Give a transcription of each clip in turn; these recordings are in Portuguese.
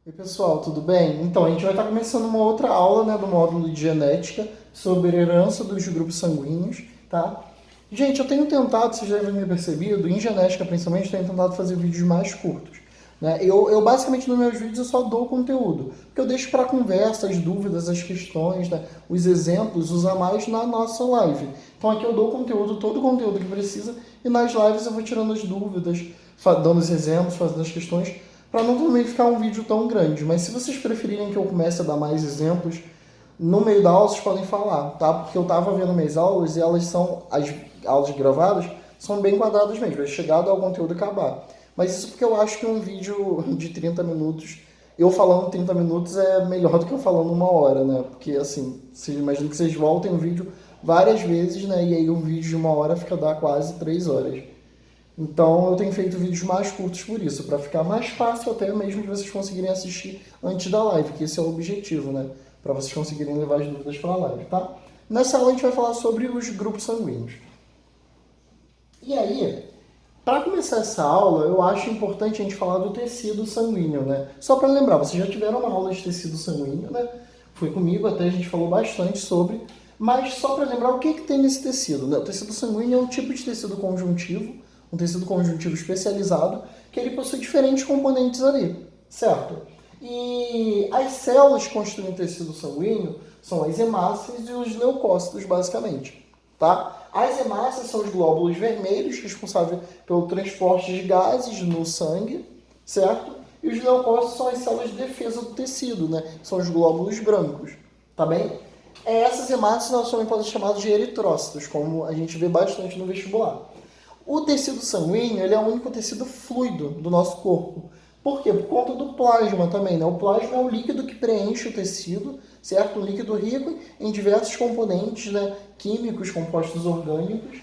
Oi, pessoal, tudo bem? Então, a gente vai estar começando uma outra aula, né, do módulo de genética sobre herança dos grupos sanguíneos, tá? Gente, eu tenho tentado, vocês devem ter percebido, em genética principalmente, tenho tentado fazer vídeos mais curtos, né? Eu basicamente nos meus vídeos eu só dou conteúdo, porque eu deixo para conversa, as dúvidas, as questões, né, os exemplos, usar mais na nossa live. Então aqui eu dou conteúdo, todo o conteúdo que precisa, e nas lives eu vou tirando as dúvidas, dando os exemplos, fazendo as questões, para não também ficar um vídeo tão grande. Mas se vocês preferirem que eu comece a dar mais exemplos, no meio da aula vocês podem falar, tá? Porque eu estava vendo minhas aulas e elas são, as aulas gravadas, são bem quadradas mesmo, é chegado ao conteúdo acabar. Mas isso porque eu acho que um vídeo de 30 minutos, eu falando 30 minutos é melhor do que eu falando uma hora, né? Porque assim, vocês imaginam que vocês voltem o vídeo várias vezes, né? E aí um vídeo de uma hora fica dar quase 3 horas. Então eu tenho feito vídeos mais curtos por isso, para ficar mais fácil até mesmo de vocês conseguirem assistir antes da live, que esse é o objetivo, né? Para vocês conseguirem levar as dúvidas para a live, tá? Nessa aula a gente vai falar sobre os grupos sanguíneos. E aí, para começar essa aula, eu acho importante a gente falar do tecido sanguíneo, né? Só para lembrar, vocês já tiveram uma aula de tecido sanguíneo, né? Foi comigo, até a gente falou bastante sobre, mas só para lembrar o que tem nesse tecido, né? O tecido sanguíneo é um tipo de tecido conjuntivo, um tecido conjuntivo especializado, que ele possui diferentes componentes ali, certo? E as células que constituem o tecido sanguíneo são as hemácias e os leucócitos, basicamente, tá? As hemácias são os glóbulos vermelhos, responsáveis pelo transporte de gases no sangue, certo? E os leucócitos são as células de defesa do tecido, né? São os glóbulos brancos, tá bem? Essas hemácias nós também podemos chamar de eritrócitos, como a gente vê bastante no vestibular. O tecido sanguíneo ele é o único tecido fluido do nosso corpo. Por quê? Por conta do plasma também, né? O plasma é o líquido que preenche o tecido, certo? Um líquido rico em diversos componentes, né, químicos, compostos orgânicos,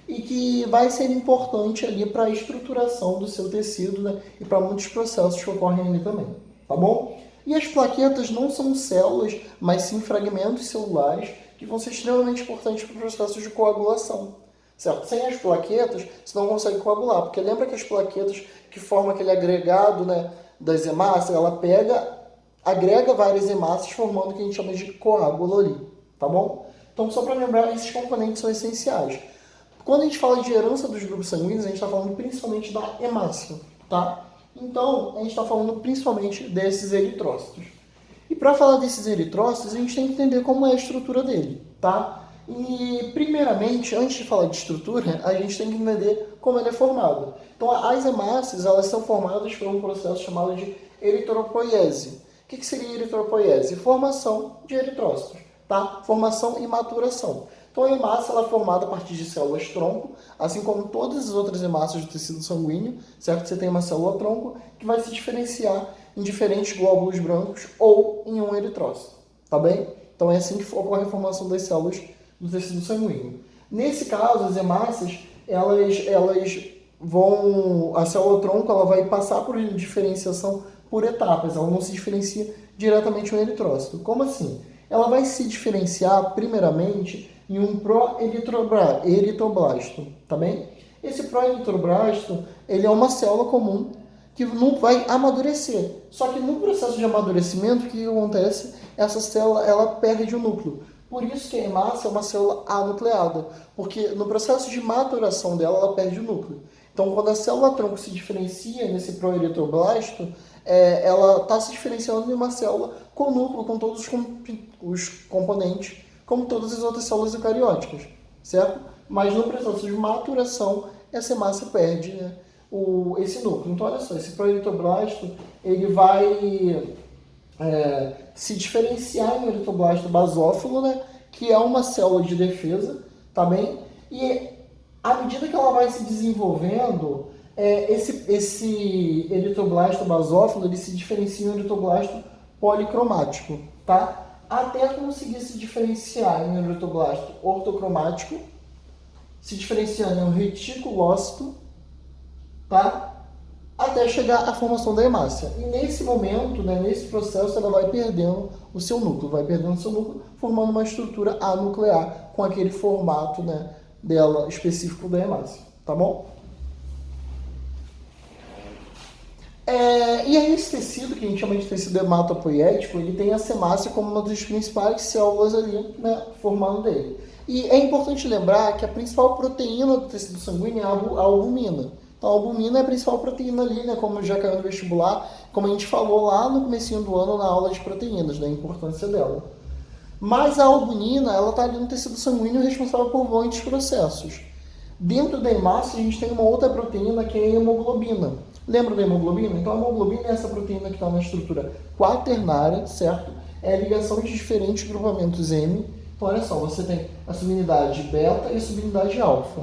e que vai ser importante ali para a estruturação do seu tecido, né, e para muitos processos que ocorrem ali também, tá bom? E as plaquetas não são células, mas sim fragmentos celulares que vão ser extremamente importantes para o processo de coagulação. Certo? Sem as plaquetas, você não consegue coagular, porque lembra que as plaquetas que formam aquele agregado, né, das hemácias, ela agrega várias hemácias formando o que a gente chama de coágulo ali, tá bom? Então, só para lembrar, esses componentes são essenciais. Quando a gente fala de herança dos grupos sanguíneos, a gente está falando principalmente da hemácia, tá? Então, a gente está falando principalmente desses eritrócitos. E para falar desses eritrócitos, a gente tem que entender como é a estrutura dele, tá? E, primeiramente, antes de falar de estrutura, a gente tem que entender como ele é formado. Então, as hemácias, elas são formadas por um processo chamado de eritropoiese. O que seria eritropoiese? Formação de eritrócitos, tá? Formação e maturação. Então, a hemácia ela é formada a partir de células-tronco, assim como todas as outras hemácias do tecido sanguíneo, certo? Você tem uma célula-tronco que vai se diferenciar em diferentes glóbulos brancos ou em um eritrócito, tá bem? Então, é assim que ocorre a formação das células do tecido sanguíneo. Nesse caso, as hemácias, elas vão... A célula-tronco ela vai passar por diferenciação por etapas, ela não se diferencia diretamente um eritrócito. Como assim? Ela vai se diferenciar, primeiramente, em um proeritoblasto, tá bem? Esse proeritoblasto, ele é uma célula comum que não vai amadurecer. Só que no processo de amadurecimento, o que acontece? Essa célula, ela perde o núcleo. Por isso que a hemácia é uma célula anucleada, porque no processo de maturação dela, ela perde o núcleo. Então, quando a célula-tronco se diferencia nesse proeritoblasto, ela está se diferenciando em uma célula com núcleo, com todos os componentes, como todas as outras células eucarióticas, certo? Mas no processo de maturação, essa hemácia perde, né, esse núcleo. Então, olha só, esse proeritoblasto, ele vai se diferenciar em um eritoblasto basófilo, né, que é uma célula de defesa, tá bem? E à medida que ela vai se desenvolvendo, esse eritroblasto basófilo ele se diferencia em um eritroblasto policromático, tá? Até conseguir se diferenciar em um eritroblasto ortocromático, se diferenciando em um reticulócito, tá? Até chegar à formação da hemácia. E nesse momento, né, nesse processo, ela vai perdendo o seu núcleo, formando uma estrutura anuclear com aquele formato, né, dela específico da hemácia, tá bom? E aí esse tecido, que a gente chama de tecido hematopoético, ele tem a hemácia como uma das principais células ali, né, formando dele. E é importante lembrar que a principal proteína do tecido sanguíneo é a albumina. Então a albumina é a principal proteína ali, né, como já caiu no vestibular, como a gente falou lá no comecinho do ano na aula de proteínas, né, a importância dela. Mas a albumina, ela está ali no tecido sanguíneo responsável por muitos processos. Dentro da hemácia, a gente tem uma outra proteína que é a hemoglobina. Lembra da hemoglobina? Então a hemoglobina é essa proteína que está na estrutura quaternária, certo? É a ligação de diferentes grupamentos M. Então olha só, você tem a subunidade beta e a subunidade alfa.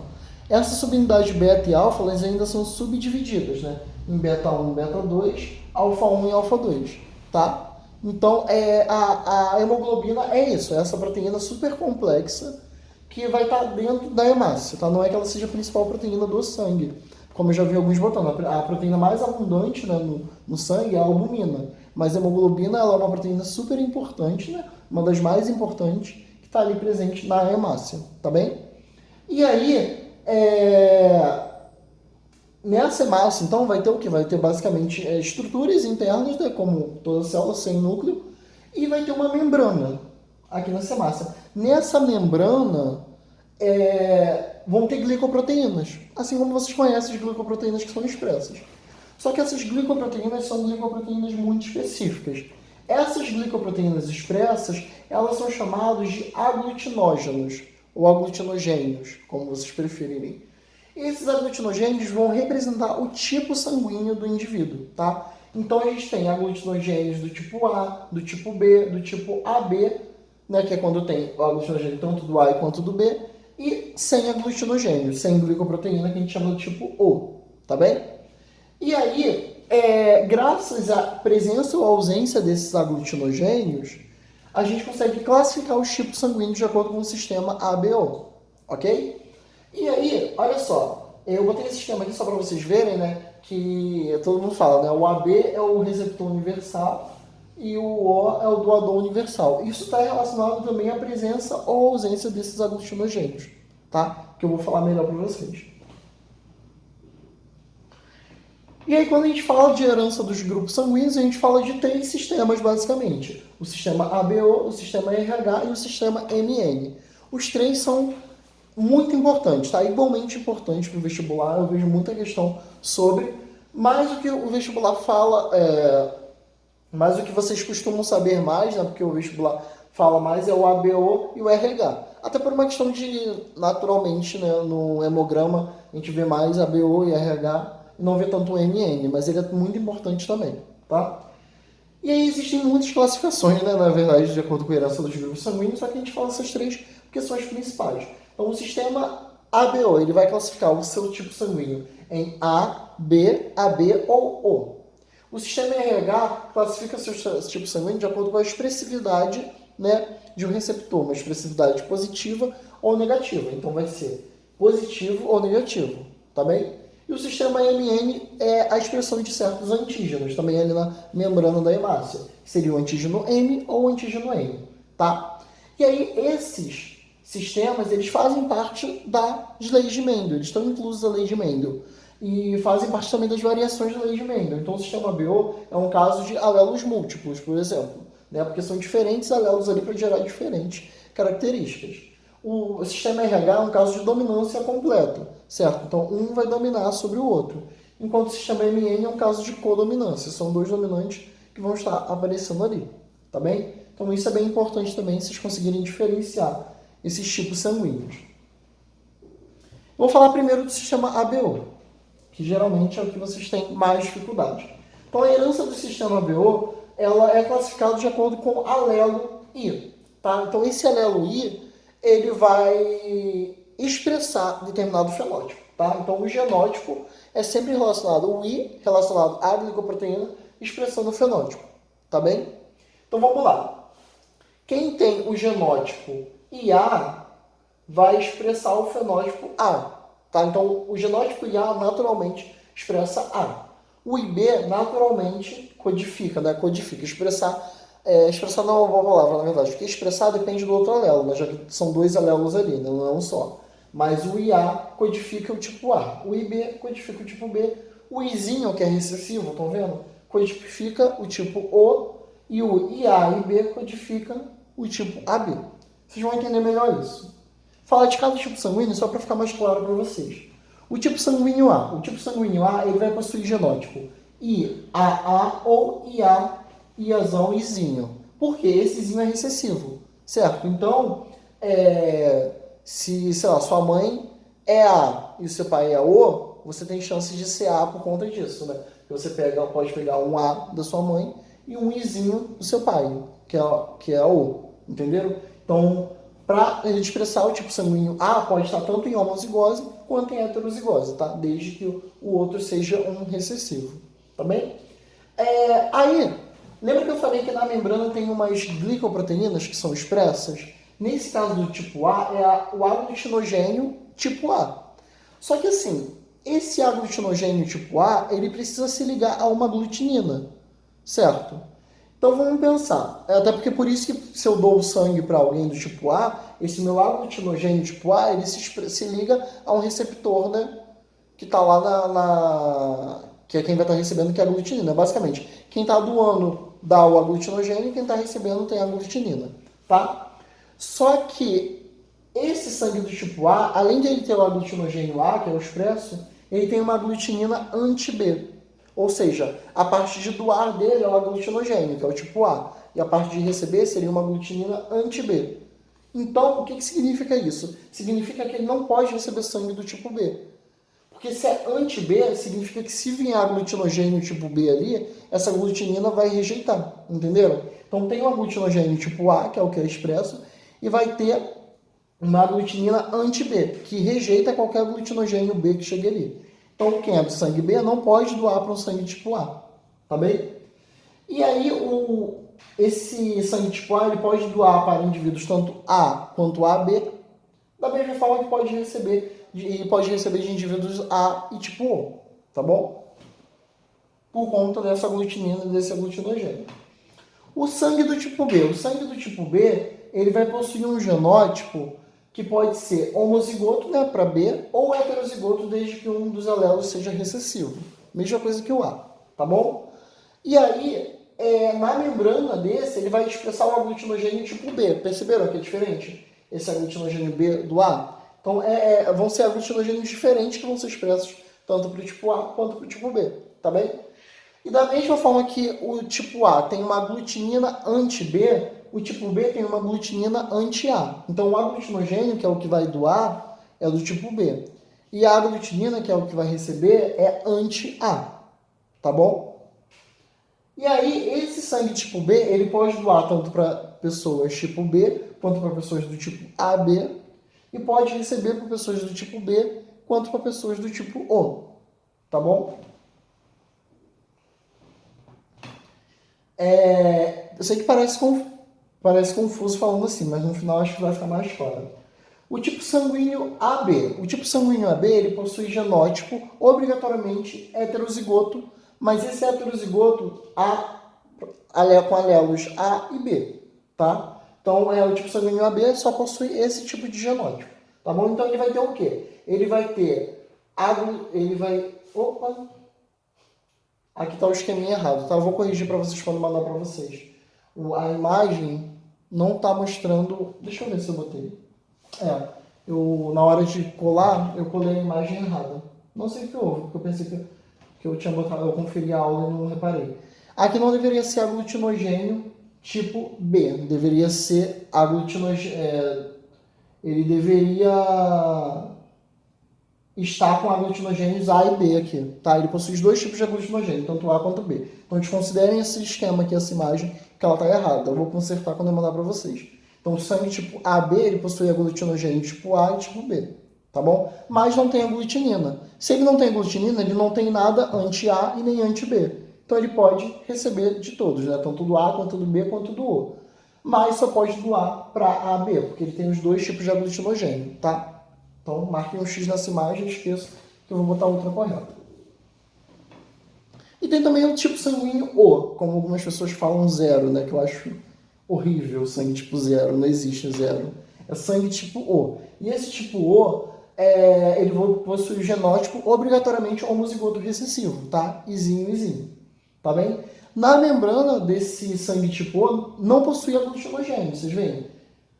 Essa subunidade beta e alfa, elas ainda são subdivididas, né? Em beta 1 e beta 2, alfa 1 e alfa 2, tá? Então, a hemoglobina é isso, é essa proteína super complexa que vai estar dentro da hemácia, tá? Não é que ela seja a principal proteína do sangue, como eu já vi alguns botando. A proteína mais abundante, né, no sangue é a albumina, mas a hemoglobina ela é uma proteína super importante, né? Uma das mais importantes que está ali presente na hemácia, tá bem? E aí, nessa hemácia, então, vai ter o que? Vai ter basicamente estruturas internas, né, como toda célula sem núcleo, e vai ter uma membrana aqui nessa hemácia. Nessa membrana vão ter glicoproteínas, assim como vocês conhecem as glicoproteínas que são expressas. Só que essas glicoproteínas são glicoproteínas muito específicas. Essas glicoproteínas expressas, elas são chamadas de aglutinógenos, ou aglutinogênios, como vocês preferirem. E esses aglutinogênios vão representar o tipo sanguíneo do indivíduo, tá? Então a gente tem aglutinogênios do tipo A, do tipo B, do tipo AB, né, que é quando tem o aglutinogênio tanto do A quanto do B, e sem aglutinogênio, sem glicoproteína, que a gente chama do tipo O, tá bem? E aí, graças à presença ou ausência desses aglutinogênios, a gente consegue classificar os tipos sanguíneos de acordo com o sistema ABO, ok? E aí, olha só, eu botei esse esquema aqui só para vocês verem, né, que todo mundo fala, né, o AB é o receptor universal e o O é o doador universal. Isso está relacionado também à presença ou ausência desses aglutinogênios, tá? Que eu vou falar melhor para vocês. E aí, quando a gente fala de herança dos grupos sanguíneos, a gente fala de 3 sistemas, basicamente. O sistema ABO, o sistema RH e o sistema MN. Os 3 são muito importantes, tá? Igualmente importante para o vestibular, eu vejo muita questão sobre, mas o que o vestibular fala, mas o que vocês costumam saber mais, né? Porque o vestibular fala mais é o ABO e o RH. Até por uma questão de, naturalmente, né, no hemograma, a gente vê mais ABO e RH, e não vê tanto o MN, mas ele é muito importante também, tá? E aí existem muitas classificações, né, na verdade, de acordo com a herança dos grupos sanguíneos, só que a gente fala essas 3 porque são as principais. Então, o sistema ABO, ele vai classificar o seu tipo sanguíneo em A, B, AB ou O. O sistema RH classifica seu tipo sanguíneo de acordo com a expressividade, né, de um receptor, uma expressividade positiva ou negativa. Então, vai ser positivo ou negativo, tá bem? E o sistema MN é a expressão de certos antígenos, também ali na membrana da hemácia. Seria o antígeno M ou o antígeno N, tá? E aí, esses sistemas, eles fazem parte das leis de Mendel, eles estão inclusos na lei de Mendel. E fazem parte também das variações da lei de Mendel. Então, o sistema ABO é um caso de alelos múltiplos, por exemplo, né? Porque são diferentes alelos ali para gerar diferentes características. O sistema RH é um caso de dominância completa, certo? Então, um vai dominar sobre o outro. Enquanto o sistema MN é um caso de codominância. São 2 dominantes que vão estar aparecendo ali, tá bem? Então, isso é bem importante também, vocês conseguirem diferenciar esses tipos sanguíneos. Vou falar primeiro do sistema ABO, que geralmente é o que vocês têm mais dificuldade. Então, a herança do sistema ABO, ela é classificada de acordo com o alelo I, tá? Então, esse alelo I, ele vai expressar determinado fenótipo, tá? Então, o genótipo é sempre relacionado, o I relacionado à glicoproteína, expressando o fenótipo, tá bem? Então, vamos lá. Quem tem o genótipo IA vai expressar o fenótipo A, tá? Então, o genótipo IA naturalmente expressa A. O IB naturalmente codifica, né? Codifica. Expressar não é uma boa palavra, na verdade, porque expressar depende do outro alelo, né? Já que são 2 alelos ali, né? Não é um só. Mas o IA codifica o tipo A, o IB codifica o tipo B, O Izinho, que é recessivo, estão vendo? Codifica o tipo O, e o IA e B codifica o tipo AB. Vocês vão entender melhor isso. Falar de cada tipo sanguíneo só para ficar mais claro para vocês. O tipo sanguíneo A. O tipo sanguíneo A ele vai possuir genótipo IAA ou IA, IAzão, Izinho. Porque esse Izinho é recessivo, certo? Então, se, sei lá, sua mãe é A e o seu pai é O, você tem chance de ser A por conta disso, né? Você pode pegar um A da sua mãe e um Izinho do seu pai, que é O, entenderam? Então, para expressar o tipo sanguíneo A, pode estar tanto em homozigose quanto em heterozigose, tá? Desde que o outro seja um recessivo, tá bem? Aí, lembra que eu falei que na membrana tem umas glicoproteínas que são expressas? Nesse caso do tipo A, é o aglutinogênio tipo A. Só que assim, esse aglutinogênio tipo A, ele precisa se ligar a uma aglutinina, certo? Então vamos pensar, até porque por isso que se eu dou o sangue para alguém do tipo A, esse meu aglutinogênio tipo A, ele se liga a um receptor, né, que está lá que é quem vai estar recebendo, que é a aglutinina. Basicamente, quem está doando dá o aglutinogênio e quem está recebendo tem a aglutinina, tá? Só que esse sangue do tipo A, além de ele ter o aglutinogênio A, que é o expresso, ele tem uma aglutinina anti-B. Ou seja, a parte de doar dele é o aglutinogênio, que é o tipo A. E a parte de receber seria uma aglutinina anti-B. Então, o que significa isso? Significa que ele não pode receber sangue do tipo B. Porque se é anti-B, significa que se vier aglutinogênio tipo B ali, essa aglutinina vai rejeitar, entenderam? Então tem um aglutinogênio tipo A, que é o que é expresso, e vai ter uma aglutinina anti-B, que rejeita qualquer aglutinogênio B que chegue ali. Então quem é do sangue B não pode doar para um sangue tipo A, tá bem? E aí esse sangue tipo A ele pode doar para indivíduos tanto A quanto AB, da mesma forma que pode receber de indivíduos A e tipo O, tá bom? Por conta dessa aglutinina e desse aglutinogênio. O sangue do tipo B. O sangue do tipo B, ele vai possuir um genótipo que pode ser homozigoto, né, para B, ou heterozigoto, desde que um dos alelos seja recessivo. Mesma coisa que o A, tá bom? E aí, na membrana desse, ele vai expressar o aglutinogênio tipo B. Perceberam que é diferente? Esse aglutinogênio B do A? Então, vão ser aglutinogênios diferentes que vão ser expressos tanto para o tipo A quanto para o tipo B, tá bem? E da mesma forma que o tipo A tem uma aglutinina anti-B, o tipo B tem uma aglutinina anti-A. Então, o aglutinogênio, que é o que vai doar, é do tipo B. E a aglutinina, que é o que vai receber, é anti-A, tá bom? E aí, esse sangue tipo B, ele pode doar tanto para pessoas tipo B, quanto para pessoas do tipo AB, e pode receber para pessoas do tipo B, quanto para pessoas do tipo O, tá bom? Eu sei que parece confuso falando assim, mas no final acho que vai ficar mais claro. O tipo sanguíneo AB. O tipo sanguíneo AB ele possui genótipo obrigatoriamente heterozigoto, mas esse heterozigoto com alelos A e B, tá? Então, o tipo sanguíneo AB só possui esse tipo de genótipo, tá bom? Então, ele vai ter o quê? Ele vai ter Opa! Aqui está o esqueminha errado, tá? Eu vou corrigir para vocês quando mandar para vocês. A imagem não está mostrando... Deixa eu ver se eu botei. Na hora de colar, eu colei a imagem errada. Não sei o que houve, porque eu pensei que eu tinha botado, eu conferi a aula e não reparei. Aqui não deveria ser aglutinogênio tipo B, deveria ser aglutinogênio. Ele deveria estar com aglutinogênios A e B aqui, tá? Ele possui os dois tipos de aglutinogênio, tanto A quanto B. Então, desconsiderem esse esquema aqui, essa imagem, que ela está errada. Eu vou consertar quando eu mandar para vocês. Então, o sangue tipo AB, ele possui aglutinogênio tipo A e tipo B, tá bom? Mas não tem aglutinina. Se ele não tem aglutinina, ele não tem nada anti-A e nem anti-B. Então, ele pode receber de todos, né? Tanto do A, quanto do B, quanto do O. Mas só pode doar para AB, porque ele tem os dois tipos de aglutinogênio, tá? Então, marquem um X nessa imagem, esqueço que eu vou botar outra correta. E tem também o tipo sanguíneo O, como algumas pessoas falam zero, né? Que eu acho horrível, sangue tipo zero, não existe zero. É sangue tipo O. E esse tipo O, ele possui o genótipo obrigatoriamente homozigoto recessivo, tá? Izinho, izinho, tá bem? Na membrana desse sangue tipo O não possui aglutinogênio, vocês veem?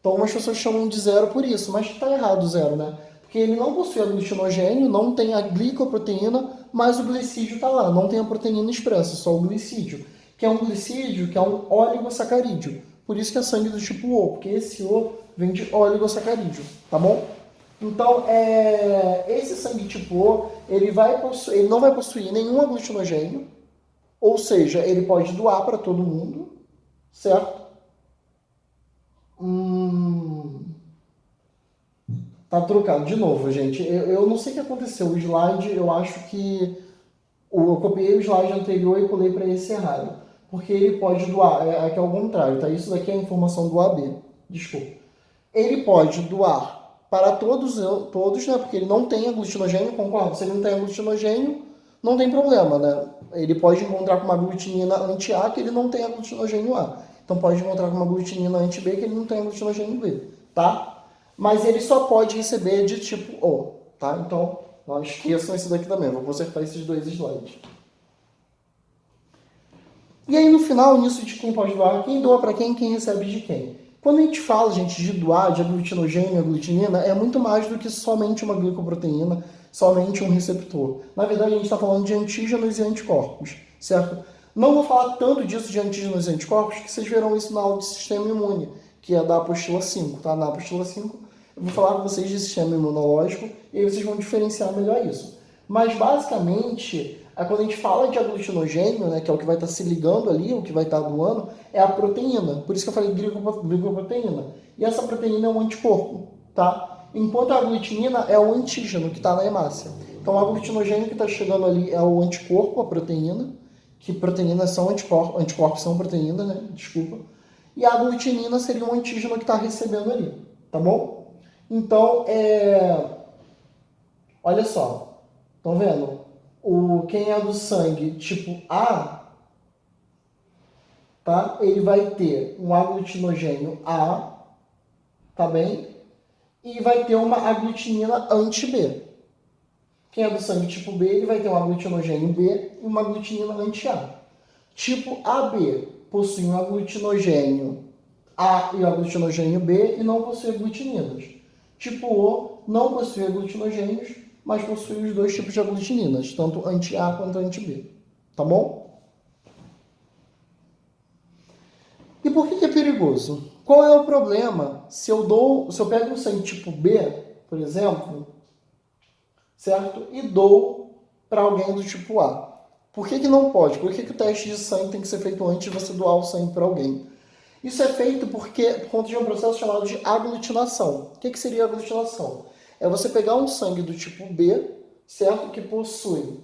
Então umas pessoas chamam de zero por isso, mas está errado o zero, né? Porque ele não possui aglutinogênio, não tem a glicoproteína, mas o glicídio está lá, não tem a proteína expressa, só o glicídio, que é um glicídio, que é um oligosacarídeo. Por isso que é sangue do tipo O, porque esse O vem de oligosacarídeo, tá bom? Então, esse sangue tipo O, ele não vai possuir nenhum aglutinogênio, ou seja, ele pode doar para todo mundo, certo? Tá trocado de novo, gente. Eu não sei o que aconteceu. O slide, eu acho que eu copiei o slide anterior e pulei para esse errado. Porque ele pode doar, aqui é ao contrário, tá? Isso daqui é a informação do AB. Desculpa. Ele pode doar para todos, né? Porque ele não tem aglutinogênio, concordo? Se ele não tem aglutinogênio, não tem problema, né? Ele pode encontrar com uma aglutinina anti-A que ele não tem aglutinogênio A. Então pode encontrar com uma aglutinina anti-B que ele não tem aglutinogênio B, tá? Mas ele só pode receber de tipo O, tá? Então, não esqueçam isso daqui também. Vou consertar esses dois slides. E aí, no final, nisso de quem pode doar, quem doa para quem recebe de quem. Quando a gente fala, gente, de doar, de aglutinogênio, aglutinina, é muito mais do que somente uma glicoproteína, somente um receptor. Na verdade, a gente está falando de antígenos e anticorpos, certo? Não vou falar tanto disso de antígenos e anticorpos, que vocês verão isso na aula de sistema imune, que é da apostila 5, tá? Na apostila 5, eu vou falar com vocês de sistema imunológico, e aí vocês vão diferenciar melhor isso. Mas, basicamente, quando a gente fala de aglutinogênio, né, que é o que vai estar se ligando ali, o que vai estar doando, é a proteína. Por isso que eu falei glicoproteína. E essa proteína é um anticorpo, tá? Enquanto a aglutinina é o antígeno que está na hemácia. Então, o aglutinogênio que está chegando ali é o anticorpo, a proteína, que proteínas são anticorpos são proteína, né? Desculpa. E a aglutinina seria um antígeno que está recebendo ali, tá bom? Então, olha só, estão vendo? Quem é do sangue tipo A, tá? Ele vai ter um aglutinogênio A, tá bem? E vai ter uma aglutinina anti-B. Quem é do sangue tipo B, ele vai ter um aglutinogênio B e uma aglutinina anti-A. Tipo AB possui um aglutinogênio A e o aglutinogênio B e não possui aglutininas. Tipo O não possui aglutinogênios, mas possui os dois tipos de aglutininas, tanto anti-A quanto anti-B. Tá bom? E por que é perigoso? Qual é o problema se eu pego um sangue tipo B, por exemplo, certo? E dou para alguém do tipo A. Por que não pode? Por que o teste de sangue tem que ser feito antes de você doar o sangue para alguém? Isso é feito por conta de um processo chamado de aglutinação. O que seria aglutinação? É você pegar um sangue do tipo B, certo? Que possui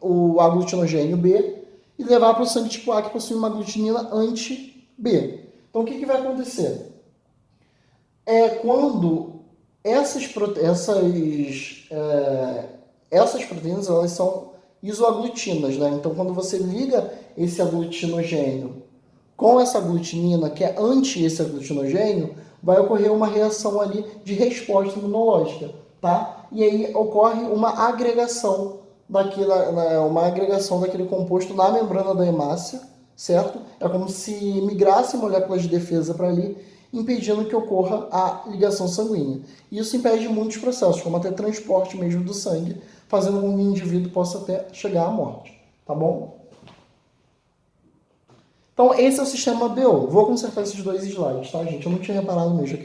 o aglutinogênio B e levar para o sangue tipo A que possui uma aglutinina anti-B. Então o que vai acontecer? Quando essas proteínas elas são isoaglutinas, né? Então quando você liga esse aglutinogênio com essa aglutinina que é anti esse aglutinogênio, vai ocorrer uma reação ali de resposta imunológica, tá? E aí ocorre uma agregação daquele composto na membrana da hemácia, certo? É como se migrassem moléculas de defesa para ali, impedindo que ocorra a ligação sanguínea. E isso impede muitos processos, como até transporte mesmo do sangue, fazendo com que o indivíduo possa até chegar à morte, tá bom? Então, esse é o sistema BO. Vou consertar esses dois slides, tá, gente? Eu não tinha reparado mesmo.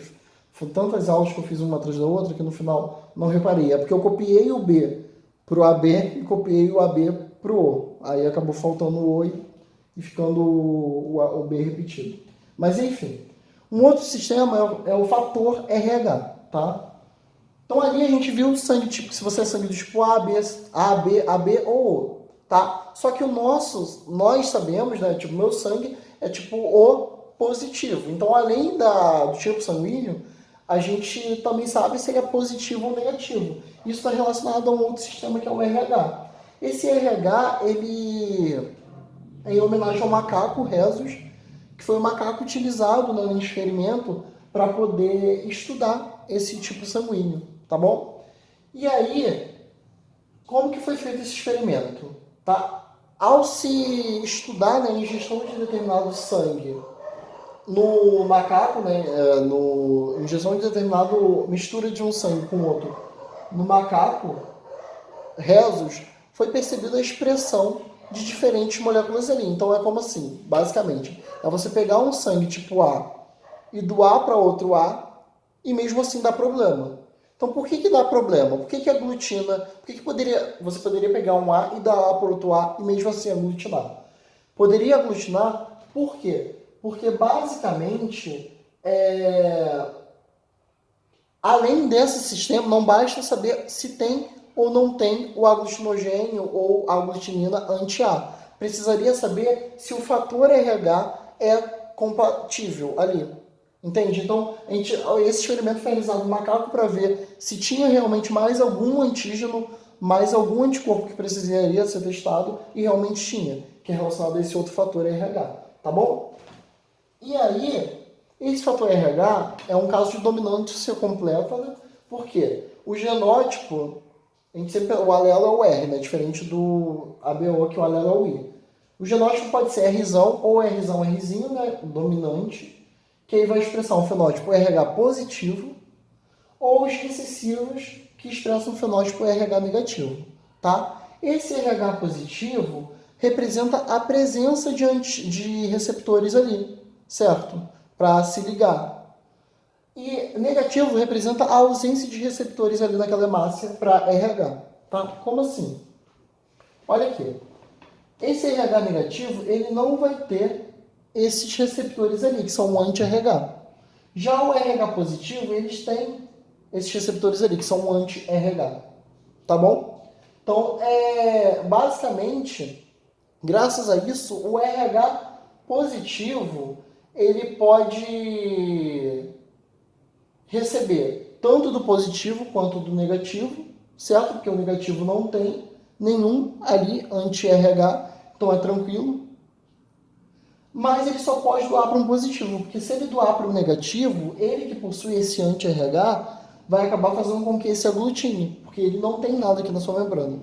Foi tantas aulas que eu fiz uma atrás da outra que no final não reparei. É porque eu copiei o B pro AB e copiei o AB pro O. Aí acabou faltando o O e ficando o B repetido. Mas, enfim. Um outro sistema é o fator RH, tá? Então, ali a gente viu o sangue tipo, se você é sangue do tipo A, B ou O. Tá? Só que nós sabemos, né? Tipo, meu sangue é tipo O positivo. Então, além do tipo sanguíneo, a gente também sabe se ele é positivo ou negativo. Isso está relacionado a um outro sistema que é o RH. Esse RH, ele é em homenagem ao macaco Rhesus, que foi o macaco utilizado no experimento para poder estudar esse tipo sanguíneo, tá bom? E aí, como que foi feito esse experimento? Tá? Ao se estudar, né, a ingestão de determinado sangue no macaco, né, injeção de determinado mistura de um sangue com outro no macaco, rhesus, foi percebida a expressão de diferentes moléculas ali. Então é como assim, basicamente, é você pegar um sangue tipo A e doar para outro A e mesmo assim dá problema. Então por que dá problema? Por que aglutina? Por que você poderia pegar um A e dar A para outro A e mesmo assim aglutinar? Poderia aglutinar por quê? Porque basicamente, além desse sistema, não basta saber se tem ou não tem o aglutinogênio ou a aglutinina anti-A. Precisaria saber se o fator RH é compatível ali. Entende? Então, esse experimento foi realizado no macaco para ver se tinha realmente mais algum antígeno, mais algum anticorpo que precisaria ser testado, e realmente tinha, que é relacionado a esse outro fator RH. Tá bom? E aí, esse fator RH é um caso de dominância completa, né? Porque o genótipo, o alelo é o R, né? Diferente do ABO, que o alelo é o I. O genótipo pode ser Rzão ou Rzão, Rzinho, né? Dominante, que aí vai expressar um fenótipo RH positivo, ou os recessivos, que expressam um fenótipo RH negativo, tá? Esse RH positivo representa a presença de receptores ali, certo? Para se ligar. E negativo representa a ausência de receptores ali naquela hemácia para RH, tá? Como assim? Olha aqui. Esse RH negativo, ele não vai ter esses receptores ali, que são o anti-RH. Já o RH positivo, eles têm esses receptores ali, que são o anti-RH. Tá bom? Então, basicamente, graças a isso, o RH positivo, ele pode receber tanto do positivo quanto do negativo, certo? Porque o negativo não tem nenhum ali anti-RH, então é tranquilo. Mas ele só pode doar para um positivo, porque se ele doar para um negativo, ele que possui esse anti-RH vai acabar fazendo com que esse aglutine, porque ele não tem nada aqui na sua membrana.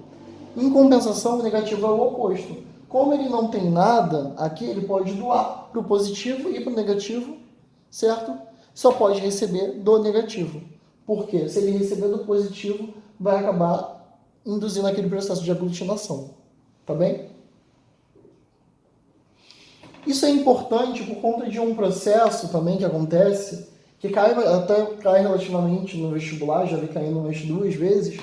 Em compensação, o negativo é o oposto. Como ele não tem nada aqui, ele pode doar para o positivo e para o negativo, certo? Só pode receber do negativo. Porque se ele receber do positivo, vai acabar induzindo aquele processo de aglutinação. Tá bem? Isso é importante por conta de um processo também que acontece, que até cai relativamente no vestibular, já vi caindo umas 2 vezes,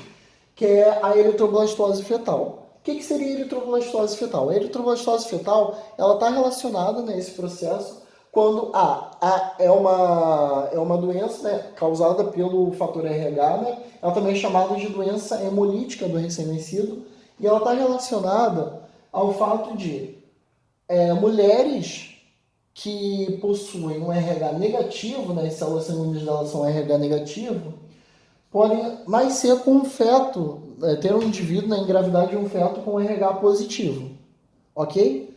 que é a eritroblastose fetal. O que seria a eritroblastose fetal? A eritroblastose fetal ela está relacionada nesse processo quando é uma doença, né, causada pelo fator RH, né? Ela também é chamada de doença hemolítica do recém-nascido, e ela está relacionada ao fato de mulheres que possuem um RH negativo, né, as células sanguíneas delas são RH negativo, podem nascer com um feto, ter um indivíduo, né, engravidar de um feto com RH positivo, ok?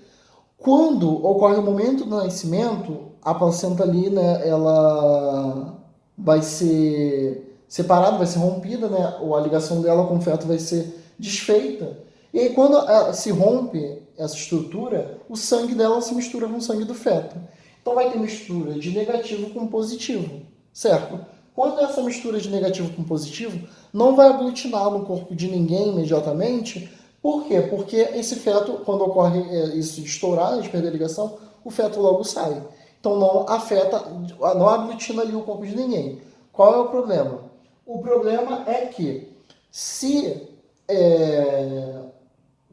Quando ocorre o momento do nascimento, a placenta ali, né, ela vai ser separada, vai ser rompida, né, ou a ligação dela com o feto vai ser desfeita. E aí quando se rompe essa estrutura, o sangue dela se mistura com o sangue do feto. Então vai ter mistura de negativo com positivo, certo? Quando essa mistura de negativo com positivo não vai aglutinar no corpo de ninguém imediatamente. Por quê? Porque esse feto, quando ocorre isso de estourar, de perder a ligação, o feto logo sai. Então não afeta, não aglutina ali o corpo de ninguém. Qual é o problema? O problema é que se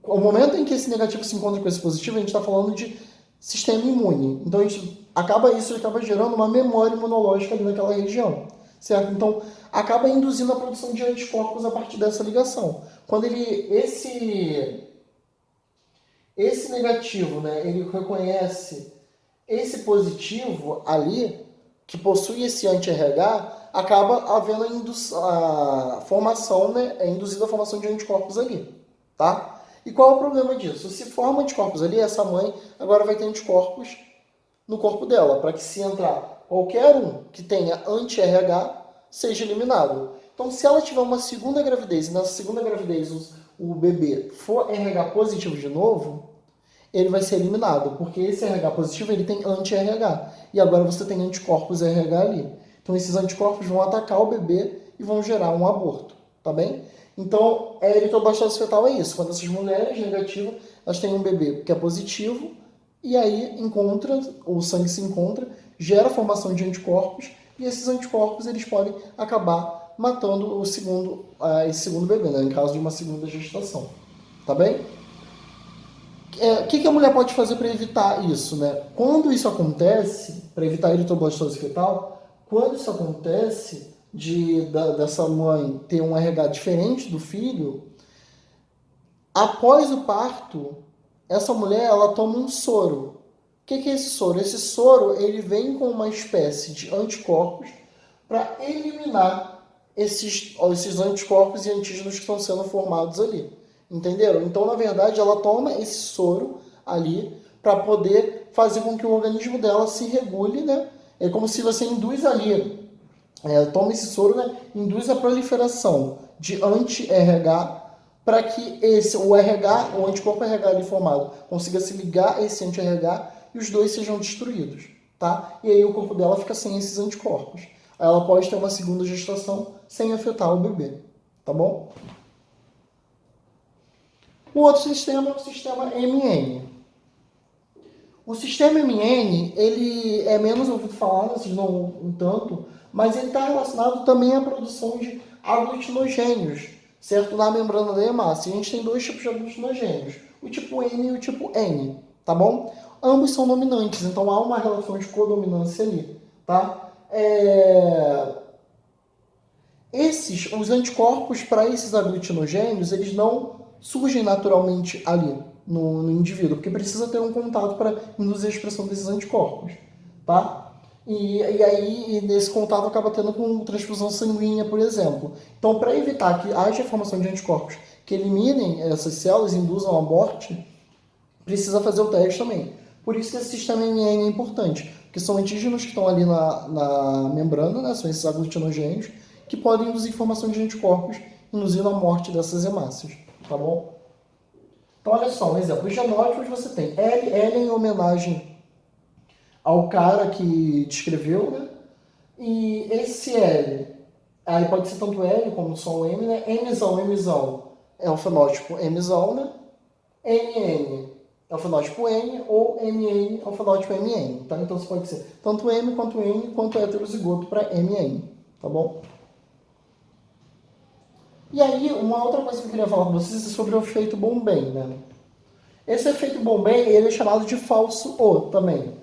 o momento em que esse negativo se encontra com esse positivo, a gente está falando de sistema imune. Então isso acaba gerando uma memória imunológica ali naquela região, certo? Então acaba induzindo a produção de anticorpos a partir dessa ligação. Quando esse negativo, né, ele reconhece esse positivo ali, que possui esse anti-RH, acaba havendo a formação, né, induzida a formação de anticorpos ali, tá? E qual é o problema disso? Se forma anticorpos ali, essa mãe agora vai ter anticorpos no corpo dela, para que se entrar qualquer um que tenha anti-RH seja eliminado. Então, se ela tiver uma segunda gravidez e nessa segunda gravidez o bebê for RH positivo de novo, ele vai ser eliminado, porque esse RH positivo ele tem anti-RH e agora você tem anticorpos RH ali. Então, esses anticorpos vão atacar o bebê e vão gerar um aborto, tá bem? Então, a eritroblastomose fetal é isso. Quando essas mulheres negativas, elas têm um bebê que é positivo, e aí o sangue se encontra, gera a formação de anticorpos, e esses anticorpos eles podem acabar matando esse segundo bebê, né, em caso de uma segunda gestação. Tá bem? O que a mulher pode fazer para evitar isso, né? Quando isso acontece, para evitar a eritroblastose fetal, quando isso acontece dessa mãe ter um RH diferente do filho, após o parto, essa mulher ela toma um soro. O que é esse soro? Esse soro ele vem com uma espécie de anticorpos para eliminar esses anticorpos e antígenos que estão sendo formados ali. Entenderam? Então, na verdade, ela toma esse soro ali para poder fazer com que o organismo dela se regule, né? É como se você induz ali, toma esse soro, né? Induz a proliferação de anti-RH para que o anticorpo RH ali formado consiga se ligar a esse anti-RH e os dois sejam destruídos, tá? E aí o corpo dela fica sem esses anticorpos. Aí ela pode ter uma segunda gestação sem afetar o bebê, tá bom? O outro sistema é o sistema MN. O sistema MN, ele é menos ouvido falar, vocês não um tanto, mas ele está relacionado também à produção de aglutinogênios, certo? Na membrana da hemácia. A gente tem dois tipos de aglutinogênios, o tipo M e o tipo N, tá bom? Ambos são dominantes, então há uma relação de codominância ali, tá? Os anticorpos para esses aglutinogênios, eles não surgem naturalmente ali no indivíduo, porque precisa ter um contato para induzir a expressão desses anticorpos, tá? E aí, nesse contato, acaba tendo com transfusão sanguínea, por exemplo. Então, para evitar que haja formação de anticorpos que eliminem essas células e induzam a morte, precisa fazer o teste também. Por isso que esse sistema MN é importante, porque são antígenos que estão ali na membrana, né? São esses aglutinogênios, que podem induzir formação de anticorpos, induzindo a morte dessas hemácias, tá bom? Então, olha só, um exemplo. Os genótipos você tem L em homenagem ao cara que descreveu, né? E esse L, aí pode ser tanto L como só o M, né? Mzão é o fenótipo Mzão, né? NN é o fenótipo N, ou MN é o fenótipo MN, tá? Então, você pode ser tanto M quanto N, quanto heterozigoto para MN, tá bom? E aí, uma outra coisa que eu queria falar com vocês é sobre o efeito Bombay, né? Esse efeito Bombay, ele é chamado de falso O também,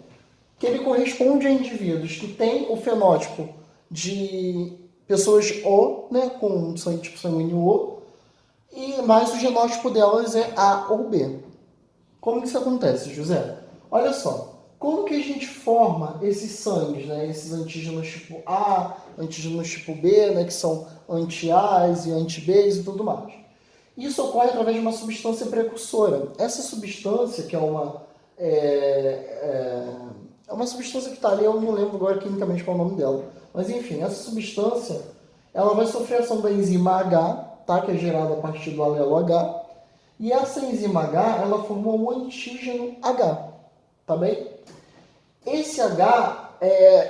que ele corresponde a indivíduos que têm o fenótipo de pessoas O, né, com tipo sanguíneo O, mas o genótipo delas é A ou B. Como que isso acontece, José? Olha só, como que a gente forma esses sangues, né? Esses antígenos tipo A, antígenos tipo B, né? Que são anti-A's e anti-B's e tudo mais. Isso ocorre através de uma substância precursora. Essa substância, que é uma substância que está ali, eu não lembro agora quimicamente qual é o nome dela. Mas enfim, essa substância, ela vai sofrer a ação da enzima H, tá? Que é gerada a partir do alelo H. E essa enzima H, ela forma um antígeno H, tá bem? Esse H,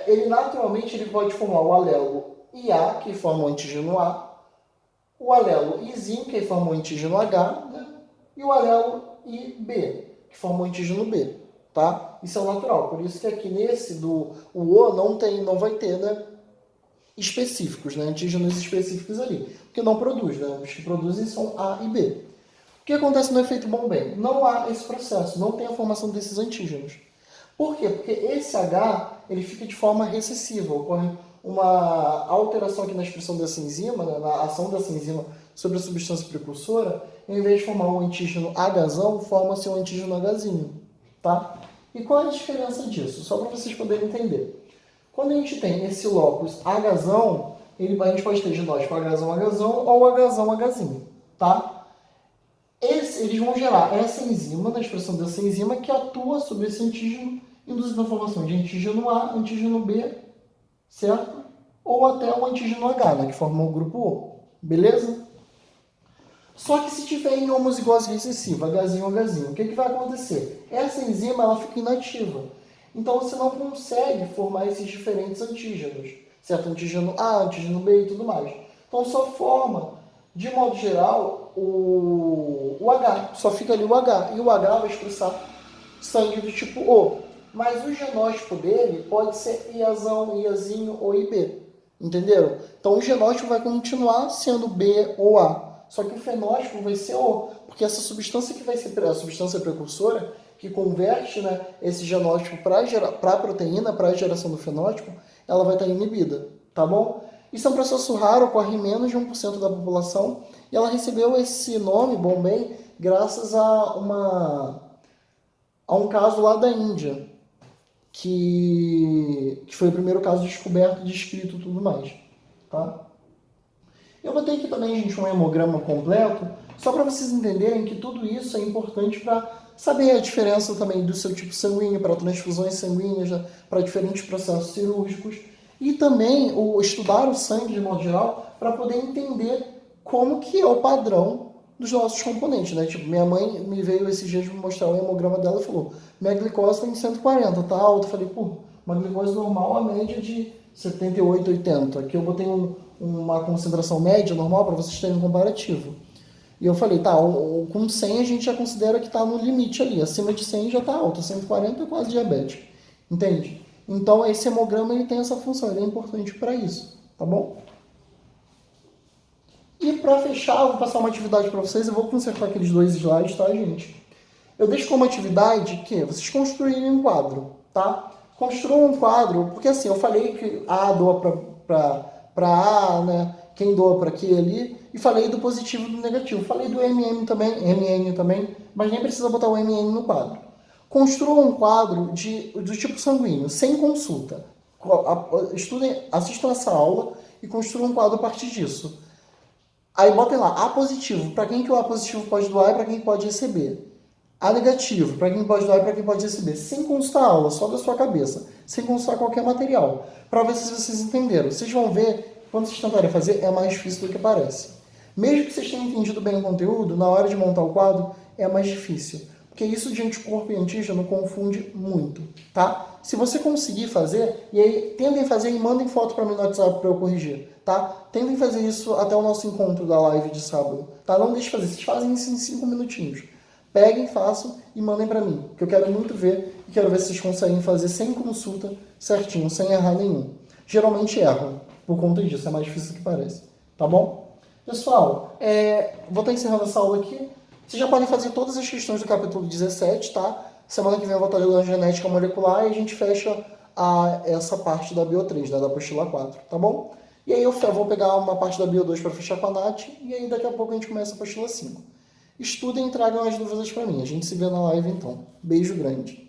ele naturalmente ele pode formar o alelo IA, que forma o antígeno A, o alelo Izinho, que forma o antígeno H, né? E o alelo IB, que forma o antígeno B, tá? Isso é o natural, por isso que aqui nesse o O não vai ter, né, específicos, né, antígenos específicos ali, porque não produz, né? Os que produzem são A e B. O que acontece no efeito Bombay? Não há esse processo, não tem a formação desses antígenos. Por quê? Porque esse H ele fica de forma recessiva, ocorre uma alteração aqui na expressão dessa enzima, né, na ação dessa enzima sobre a substância precursora, em vez de formar um antígeno Hzão, forma-se um antígeno Hzinho, tá? E qual é a diferença disso? Só para vocês poderem entender. Quando a gente tem esse locus Hzão, a gente pode ter genótipo Hzão ou Hzinho, tá? Eles vão gerar essa enzima, na expressão dessa enzima, que atua sobre esse antígeno, induzindo a formação de antígeno A, antígeno B certo? Ou até o antígeno H, né, que forma o grupo O, beleza? Só que se tiver em homozigose recessiva, Hzinho, o que vai acontecer? Essa enzima ela fica inativa. Então você não consegue formar esses diferentes antígenos, certo? Antígeno A, antígeno B e tudo mais. Então só forma, de modo geral, o H. Só fica ali o H. E o H vai expressar sangue do tipo O. Mas o genótipo dele pode ser Iazão, Iazinho ou IB. Entenderam? Então o genótipo vai continuar sendo B ou A. Só que o fenótipo vai ser O. Porque essa substância que vai ser a substância precursora, que converte, né, esse genótipo para a proteína, para a geração do fenótipo, ela vai estar inibida. Tá bom? Isso é um processo raro, ocorre em menos de 1% da população. E ela recebeu esse nome, Bombay, graças a um caso lá da Índia, que foi o primeiro caso descoberto, descrito e tudo mais. Tá? Eu botei aqui também, gente, um hemograma completo, só para vocês entenderem que tudo isso é importante para saber a diferença também do seu tipo sanguíneo, para transfusões sanguíneas, né, para diferentes processos cirúrgicos, e também estudar o sangue de modo geral para poder entender como que é o padrão dos nossos componentes, né? Tipo, minha mãe me veio esses dias me mostrar o hemograma dela e falou: minha glicose tem 140, tá alta. Eu falei: pô, uma glicose normal, a média de 78, 80. Aqui eu botei uma concentração média normal para vocês terem um comparativo. E eu falei: tá, com 100 a gente já considera que está no limite ali. Acima de 100 já está alta, 140 é quase diabético. Entende? Então esse hemograma ele tem essa função, ele é importante para isso, tá bom? E para fechar, eu vou passar uma atividade para vocês. Eu vou consertar aqueles 2 slides, tá, gente? Eu deixo como atividade que vocês construírem um quadro, tá? Construam um quadro, porque assim, eu falei que A doa para A, né? Quem doa para Q ali, e falei do positivo e do negativo. Falei do MN também, mas nem precisa botar o MN no quadro. Construa um quadro do tipo sanguíneo, sem consulta. Estudem, assistam essa aula e construam um quadro a partir disso. Aí botem lá, A positivo, para quem que o A positivo pode doar e para quem pode receber. A negativo, para quem pode doar e para quem pode receber. Sem consultar a aula, só da sua cabeça. Sem consultar qualquer material. Para ver se vocês entenderam. Vocês vão ver, quando vocês tentarem fazer, é mais difícil do que parece. Mesmo que vocês tenham entendido bem o conteúdo, na hora de montar o quadro, é mais difícil. Porque isso de anticorpo e antígeno confunde muito, tá? Se você conseguir fazer, e aí tentem fazer e mandem foto para mim no WhatsApp para eu corrigir, tá? Tentem fazer isso até o nosso encontro da live de sábado, tá? Não deixe fazer, vocês fazem isso em 5 minutinhos. Peguem, façam e mandem para mim, que eu quero muito ver e quero ver se vocês conseguem fazer sem consulta certinho, sem errar nenhum. Geralmente erram, por conta disso, é mais difícil do que parece, tá bom? Pessoal, vou estar encerrando essa aula aqui. Vocês já podem fazer todas as questões do capítulo 17, tá? Semana que vem eu vou estar jogando genética molecular e a gente fecha essa parte da Bio3, né, da apostila 4, tá bom? E aí eu vou pegar uma parte da Bio2 para fechar com a Nath e aí daqui a pouco a gente começa a apostila 5. Estudem e tragam as dúvidas para mim. A gente se vê na live então. Beijo grande.